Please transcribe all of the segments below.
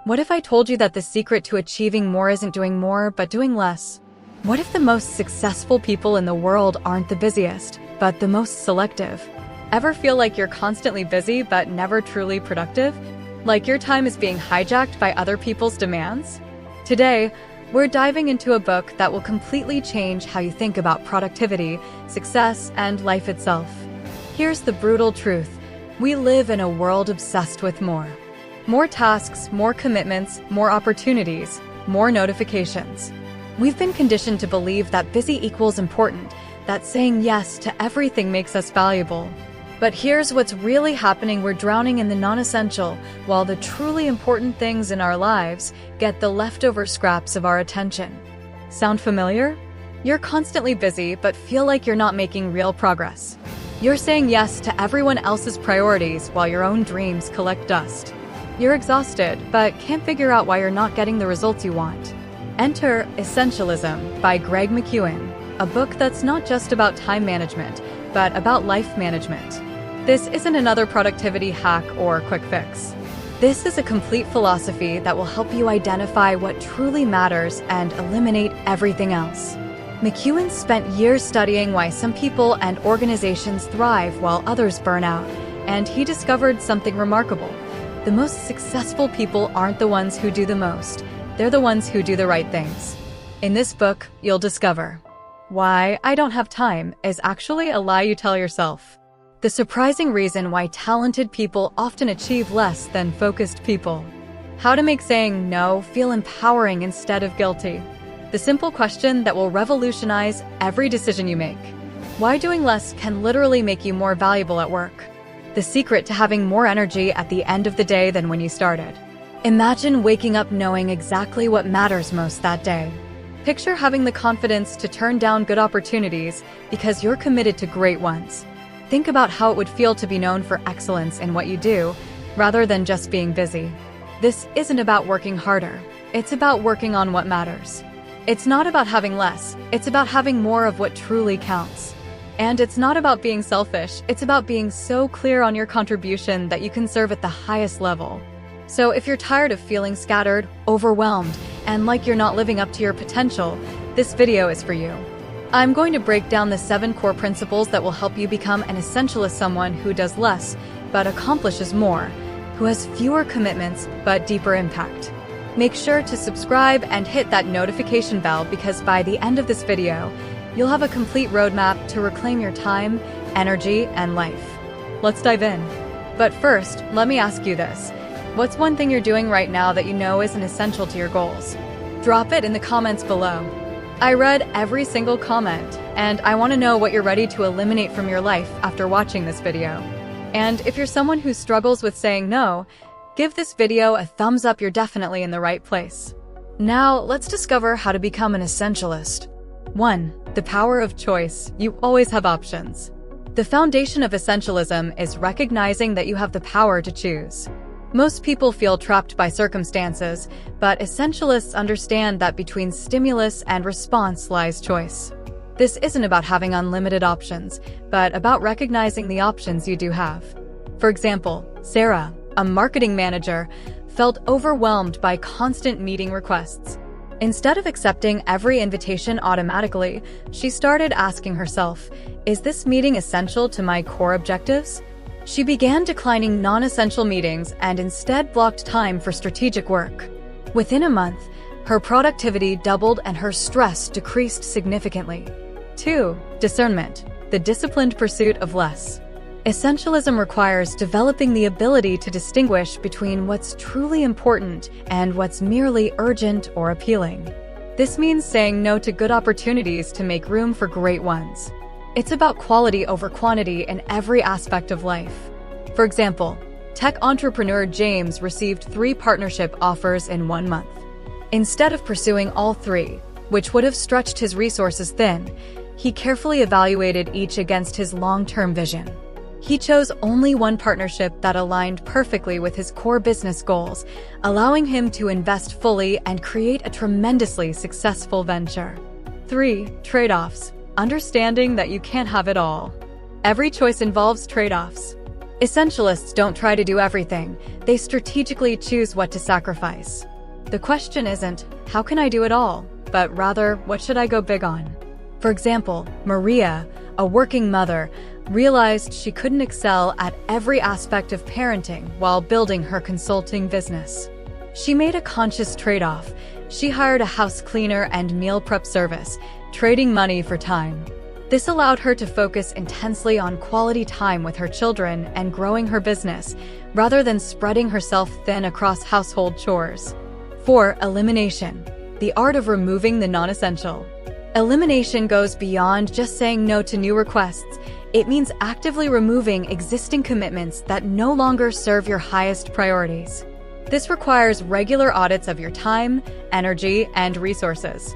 What if I told you that the secret to achieving more isn't doing more, but doing less? What if the most successful people in the world aren't the busiest, but the most selective? Ever feel like you're constantly busy but never truly productive? Like your time is being hijacked by other people's demands? Today, we're diving into a book that will completely change how you think about productivity, success, and life itself. Here's the brutal truth. We live in a world obsessed with more. More tasks, more commitments, more opportunities, more notifications. We've been conditioned to believe that busy equals important, that saying yes to everything makes us valuable. But here's what's really happening. We're drowning in the non-essential, while the truly important things in our lives get the leftover scraps of our attention. Sound familiar? You're constantly busy but feel like you're not making real progress. You're saying yes to everyone else's priorities while your own dreams collect dust. You're exhausted but can't figure out why you're not getting the results you want. Enter Essentialism by Greg McKeown, a book that's not just about time management, but about life management. This isn't another productivity hack or quick fix. This is a complete philosophy that will help you identify what truly matters and eliminate everything else. McKeown spent years studying why some people and organizations thrive while others burn out, and he discovered something remarkable. The most successful people aren't the ones who do the most, they're the ones who do the right things. In this book, you'll discover why "I don't have time" is actually a lie you tell yourself. The surprising reason why talented people often achieve less than focused people. How to make saying no feel empowering instead of guilty. The simple question that will revolutionize every decision you make. Why doing less can literally make you more valuable at work. The secret to having more energy at the end of the day than when you started. Imagine waking up knowing exactly what matters most that day. Picture having the confidence to turn down good opportunities because you're committed to great ones. Think about how it would feel to be known for excellence in what you do, rather than just being busy. This isn't about working harder. It's about working on what matters. It's not about having less. It's about having more of what truly counts. And it's not about being selfish. It's about being so clear on your contribution that you can serve at the highest level. So if you're tired of feeling scattered, overwhelmed, and like you're not living up to your potential, this video is for you. I'm going to break down the 7 core principles that will help you become an essentialist, someone who does less but accomplishes more, who has fewer commitments but deeper impact. Make sure to subscribe and hit that notification bell because by the end of this video, you'll have a complete roadmap to reclaim your time, energy, and life. Let's dive in. But first, let me ask you this. What's one thing you're doing right now that you know isn't essential to your goals? Drop it in the comments below. I read every single comment, and I want to know what you're ready to eliminate from your life after watching this video. And if you're someone who struggles with saying no, give this video a thumbs up. You're definitely in the right place. Now, let's discover how to become an essentialist. 1. The power of choice. You always have options. The foundation of essentialism is recognizing that you have the power to choose. Most people feel trapped by circumstances, but essentialists understand that between stimulus and response lies choice. This isn't about having unlimited options, but about recognizing the options you do have. For example, Sarah, a marketing manager, felt overwhelmed by constant meeting requests. Instead of accepting every invitation automatically, she started asking herself, is this meeting essential to my core objectives? She began declining non-essential meetings and instead blocked time for strategic work. Within a month, her productivity doubled and her stress decreased significantly. 2. Discernment, the disciplined pursuit of less. Essentialism requires developing the ability to distinguish between what's truly important and what's merely urgent or appealing. This means saying no to good opportunities to make room for great ones. It's about quality over quantity in every aspect of life. For example, tech entrepreneur James received 3 partnership offers in 1 month. Instead of pursuing all 3, which would have stretched his resources thin, he carefully evaluated each against his long-term vision. He chose only one partnership that aligned perfectly with his core business goals, allowing him to invest fully and create a tremendously successful venture. 3. Trade-offs. Understanding that you can't have it all. Every choice involves trade-offs. Essentialists don't try to do everything, they strategically choose what to sacrifice. The question isn't, how can I do it all? But rather, what should I go big on? For example, Maria, a working mother, realized she couldn't excel at every aspect of parenting while building her consulting business. She made a conscious trade-off. She hired a house cleaner and meal prep service, trading money for time. This allowed her to focus intensely on quality time with her children and growing her business, rather than spreading herself thin across household chores. 4. Elimination. The art of removing the non-essential. Elimination goes beyond just saying no to new requests. It means actively removing existing commitments that no longer serve your highest priorities. This requires regular audits of your time, energy, and resources.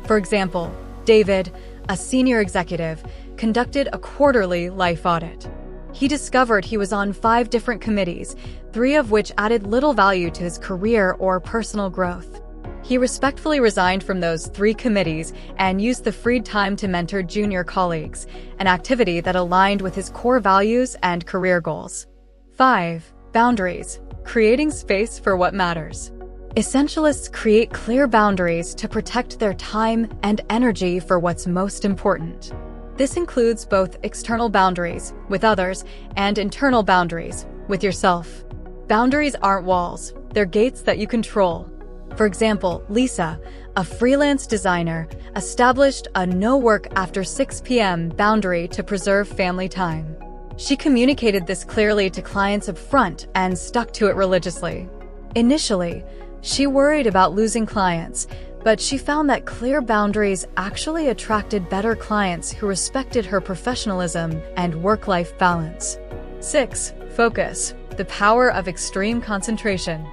For example, David, a senior executive, conducted a quarterly life audit. He discovered he was on 5 different committees, 3 of which added little value to his career or personal growth. He respectfully resigned from those 3 committees and used the freed time to mentor junior colleagues, an activity that aligned with his core values and career goals. 5. Boundaries. Creating space for what matters. Essentialists create clear boundaries to protect their time and energy for what's most important. This includes both external boundaries with others and internal boundaries with yourself. Boundaries aren't walls, they're gates that you control. For example, Lisa, a freelance designer, established a no work after 6 p.m. boundary to preserve family time. She communicated this clearly to clients up front and stuck to it religiously. Initially, she worried about losing clients, but she found that clear boundaries actually attracted better clients who respected her professionalism and work-life balance. 6. Focus. The power of extreme concentration.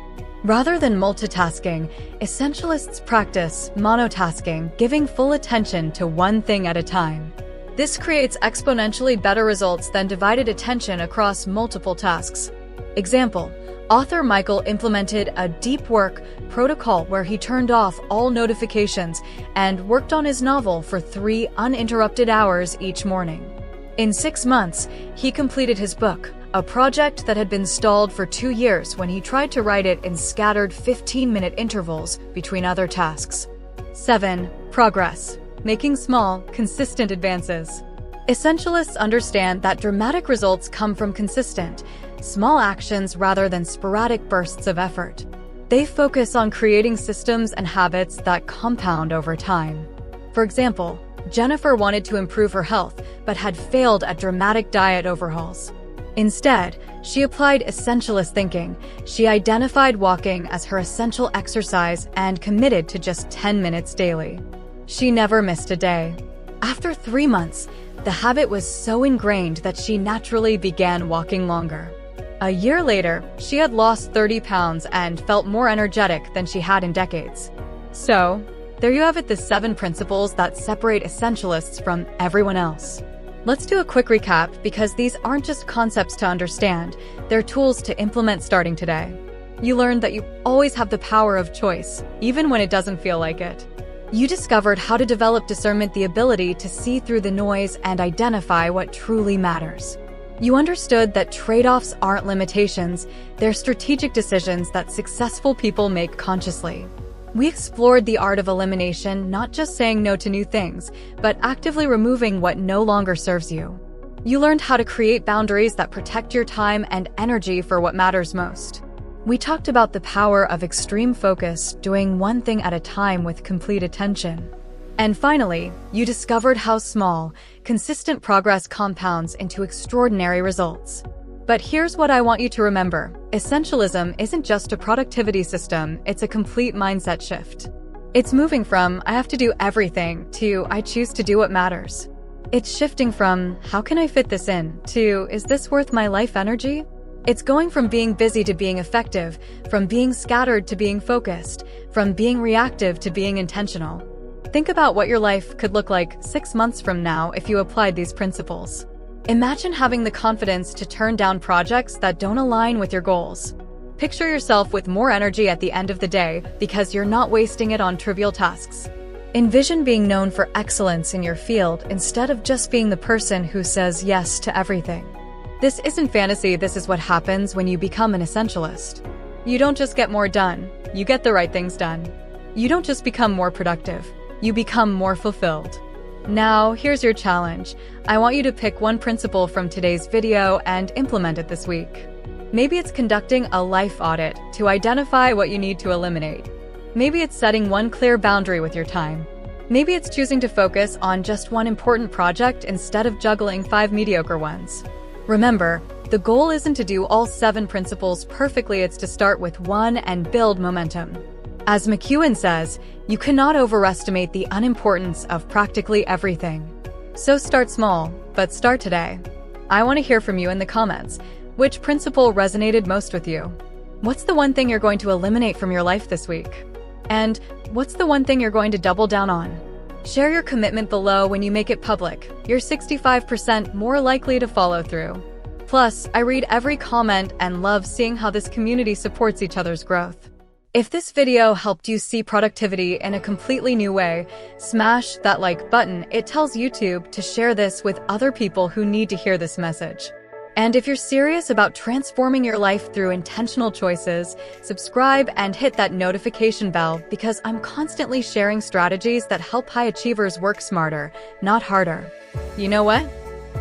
Rather than multitasking, essentialists practice monotasking, giving full attention to one thing at a time. This creates exponentially better results than divided attention across multiple tasks. Example: author Michael implemented a deep work protocol where he turned off all notifications and worked on his novel for 3 uninterrupted hours each morning. In 6 months, he completed his book, a project that had been stalled for 2 years when he tried to write it in scattered 15-minute intervals between other tasks. 7. Progress. Making small, consistent advances. Essentialists understand that dramatic results come from consistent, small actions rather than sporadic bursts of effort. They focus on creating systems and habits that compound over time. For example, Jennifer wanted to improve her health, but had failed at dramatic diet overhauls. Instead, she applied essentialist thinking. She identified walking as her essential exercise and committed to just 10 minutes daily. She never missed a day. After 3 months, the habit was so ingrained that she naturally began walking longer. A year later, she had lost 30 pounds and felt more energetic than she had in decades. So, there you have it, the 7 principles that separate essentialists from everyone else. Let's do a quick recap because these aren't just concepts to understand, they're tools to implement starting today. You learned that you always have the power of choice, even when it doesn't feel like it. You discovered how to develop discernment, the ability to see through the noise and identify what truly matters. You understood that trade-offs aren't limitations, they're strategic decisions that successful people make consciously. We explored the art of elimination, not just saying no to new things, but actively removing what no longer serves you. You learned how to create boundaries that protect your time and energy for what matters most. We talked about the power of extreme focus, doing one thing at a time with complete attention. And finally, you discovered how small, consistent progress compounds into extraordinary results. But here's what I want you to remember. Essentialism isn't just a productivity system, it's a complete mindset shift. It's moving from, I have to do everything, to, I choose to do what matters. It's shifting from, how can I fit this in, to, is this worth my life energy? It's going from being busy to being effective, from being scattered to being focused, from being reactive to being intentional. Think about what your life could look like 6 months from now if you applied these principles. Imagine having the confidence to turn down projects that don't align with your goals. Picture yourself with more energy at the end of the day because you're not wasting it on trivial tasks. Envision being known for excellence in your field instead of just being the person who says yes to everything. This isn't fantasy, this is what happens when you become an essentialist. You don't just get more done, you get the right things done. You don't just become more productive, you become more fulfilled. Now, here's your challenge. I want you to pick one principle from today's video and implement it this week. Maybe it's conducting a life audit to identify what you need to eliminate. Maybe it's setting one clear boundary with your time. Maybe it's choosing to focus on just one important project instead of juggling 5 mediocre ones. Remember, the goal isn't to do all 7 principles perfectly, it's to start with one and build momentum. As McEwen says, you cannot overestimate the unimportance of practically everything. So start small, but start today. I want to hear from you in the comments. Which principle resonated most with you? What's the one thing you're going to eliminate from your life this week? And what's the one thing you're going to double down on? Share your commitment below. When you make it public, you're 65% more likely to follow through. Plus, I read every comment and love seeing how this community supports each other's growth. If this video helped you see productivity in a completely new way, smash that like button. It tells YouTube to share this with other people who need to hear this message. And if you're serious about transforming your life through intentional choices, subscribe and hit that notification bell because I'm constantly sharing strategies that help high achievers work smarter, not harder. You know what?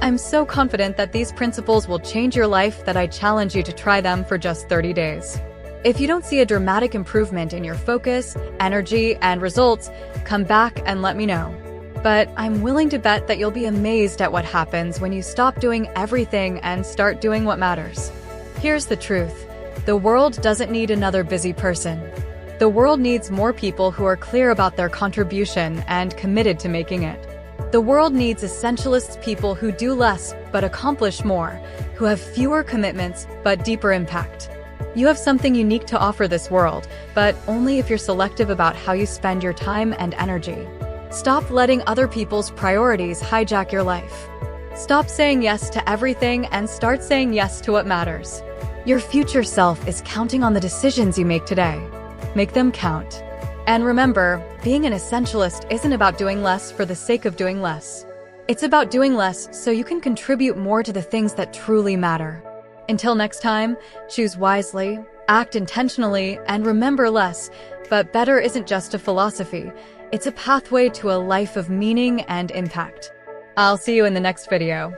I'm so confident that these principles will change your life that I challenge you to try them for just 30 days. If you don't see a dramatic improvement in your focus, energy, and results, come back and let me know. But I'm willing to bet that you'll be amazed at what happens when you stop doing everything and start doing what matters. Here's the truth. The world doesn't need another busy person. The world needs more people who are clear about their contribution and committed to making it. The world needs essentialists, people who do less but accomplish more, who have fewer commitments but deeper impact. You have something unique to offer this world, but only if you're selective about how you spend your time and energy. Stop letting other people's priorities hijack your life. Stop saying yes to everything and start saying yes to what matters. Your future self is counting on the decisions you make today. Make them count. And remember, being an essentialist isn't about doing less for the sake of doing less. It's about doing less so you can contribute more to the things that truly matter. Until next time, choose wisely, act intentionally, and remember less, but better isn't just a philosophy. It's a pathway to a life of meaning and impact. I'll see you in the next video.